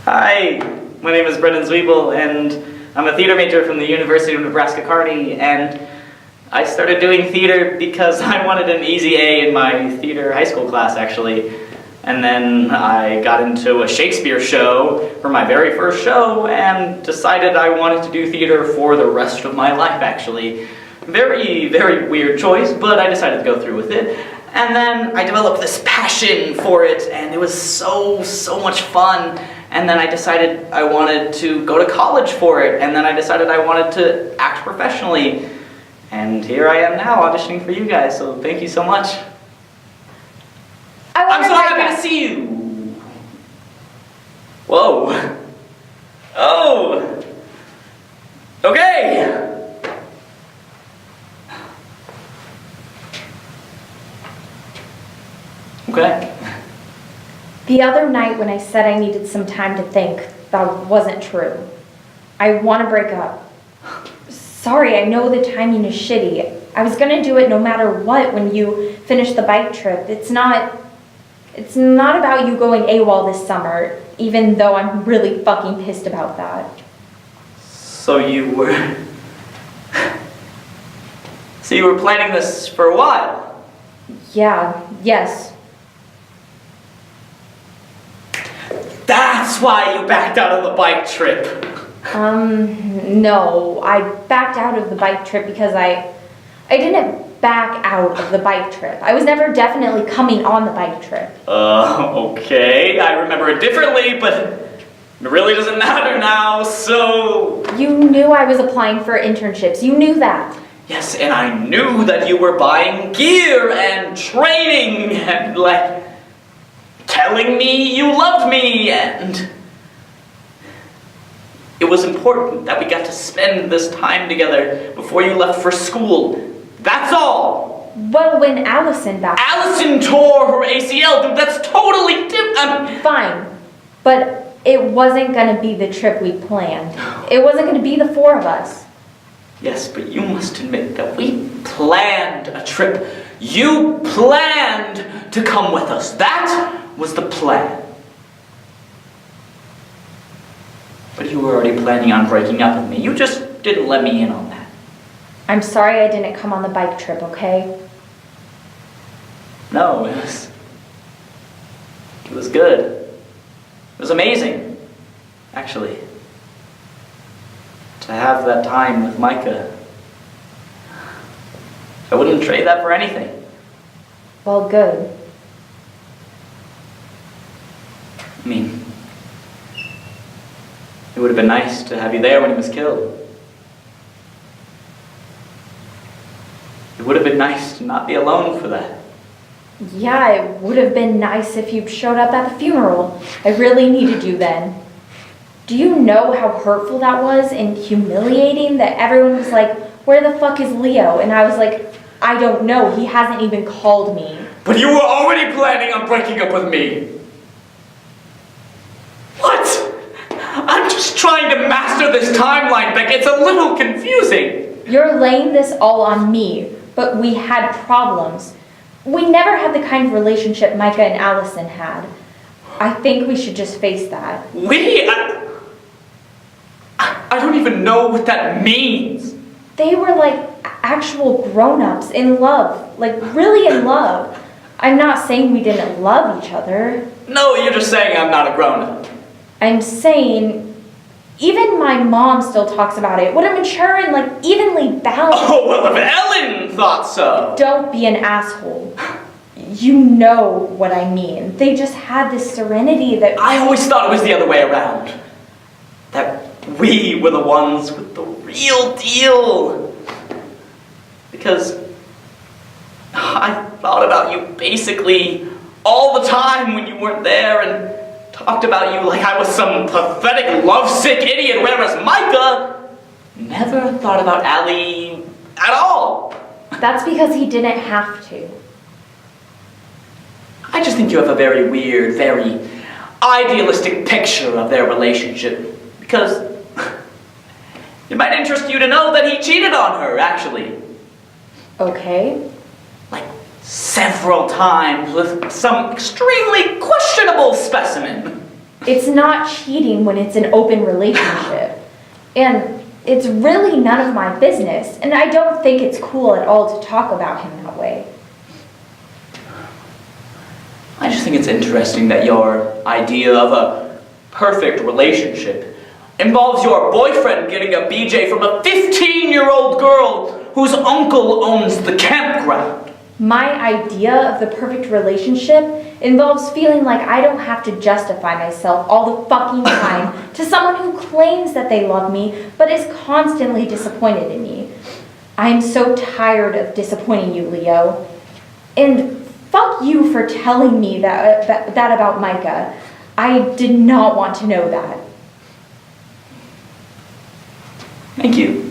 Hi, my name is Brenden Zwiebel, and I'm a theater major from the University of Nebraska-Kearney, and I started doing theater because I wanted an easy A in my theater high school class, actually. And then I got into a Shakespeare show for my very first show and decided I wanted to do theater for the rest of my life, actually. Very, very weird choice, but I decided to go through with it. And then I developed this passion for it, and it was so much fun. And then I decided I wanted to go to college for it, and then I decided I wanted to act professionally. And here I am now auditioning for you guys, so thank you so much. I'm so happy to see you! Whoa. Oh! Okay! Okay. The other night when I said I needed some time to think, that wasn't true. I want to break up. Sorry, I know the timing is shitty. I was gonna do it no matter what when you finish the bike trip. It's not about you going AWOL this summer, even though I'm really fucking pissed about that. So you were planning this for a while? Yes. That's why you backed out of the bike trip. No, I backed out of the bike trip because I didn't back out of the bike trip. I was never definitely coming on the bike trip. Okay, I remember it differently, but it really doesn't matter now, so... You knew I was applying for internships, you knew that. Yes, and I knew that you were buying gear and training and, like, telling me you loved me, and... It was important that we got to spend this time together before you left for school. That's all! Well, when Allison backed... Allison tore her ACL, dude, that's totally different! Fine, but it wasn't gonna be the trip we planned. It wasn't gonna be the four of us. Yes, but you must admit that we planned a trip. You planned to come with us. That was the plan. But you were already planning on breaking up with me. You just didn't let me in on that. I'm sorry I didn't come on the bike trip, okay? No, it was good. It was amazing, actually. To have that time with Micah. I wouldn't trade that for anything. Well, good. I mean, it would have been nice to have you there when he was killed. It would have been nice to not be alone for that. Yeah, it would have been nice if you showed up at the funeral. I really needed you then. Do you know how hurtful that was and humiliating that everyone was like, where the fuck is Leo? And I was like, I don't know, he hasn't even called me. But you were already planning on breaking up with me. What? I'm just trying to master this timeline, Beck. It's a little confusing. You're laying this all on me, but we had problems. We never had the kind of relationship Micah and Allison had. I think we should just face that. I don't even know what that means. They were like actual grown-ups in love, like really in love. I'm not saying we didn't love each other. No, you're just saying I'm not a grown-up. I'm saying, even my mom still talks about it. What a mature and like evenly balanced... Oh, well, if Ellen thought so. Don't be an asshole. You know what I mean. They just had this serenity that... I always thought it was the other way around. That we were the ones with the real deal. Because I thought about you basically all the time when you weren't there and talked about you like I was some pathetic, lovesick idiot, whereas Micah never thought about Allie at all. That's because he didn't have to. I just think you have a very weird, very idealistic picture of their relationship. Because it might interest you to know that he cheated on her, actually. Okay. Like several times with some extremely questionable specimen. It's not cheating when it's an open relationship. And it's really none of my business, and I don't think it's cool at all to talk about him that way. I just think it's interesting that your idea of a perfect relationship involves your boyfriend getting a BJ from a 15-year-old girl whose uncle owns the campground. My idea of the perfect relationship involves feeling like I don't have to justify myself all the fucking time to someone who claims that they love me but is constantly disappointed in me. I'm so tired of disappointing you, Leo. And fuck you for telling me that about Micah. I did not want to know that. Thank you.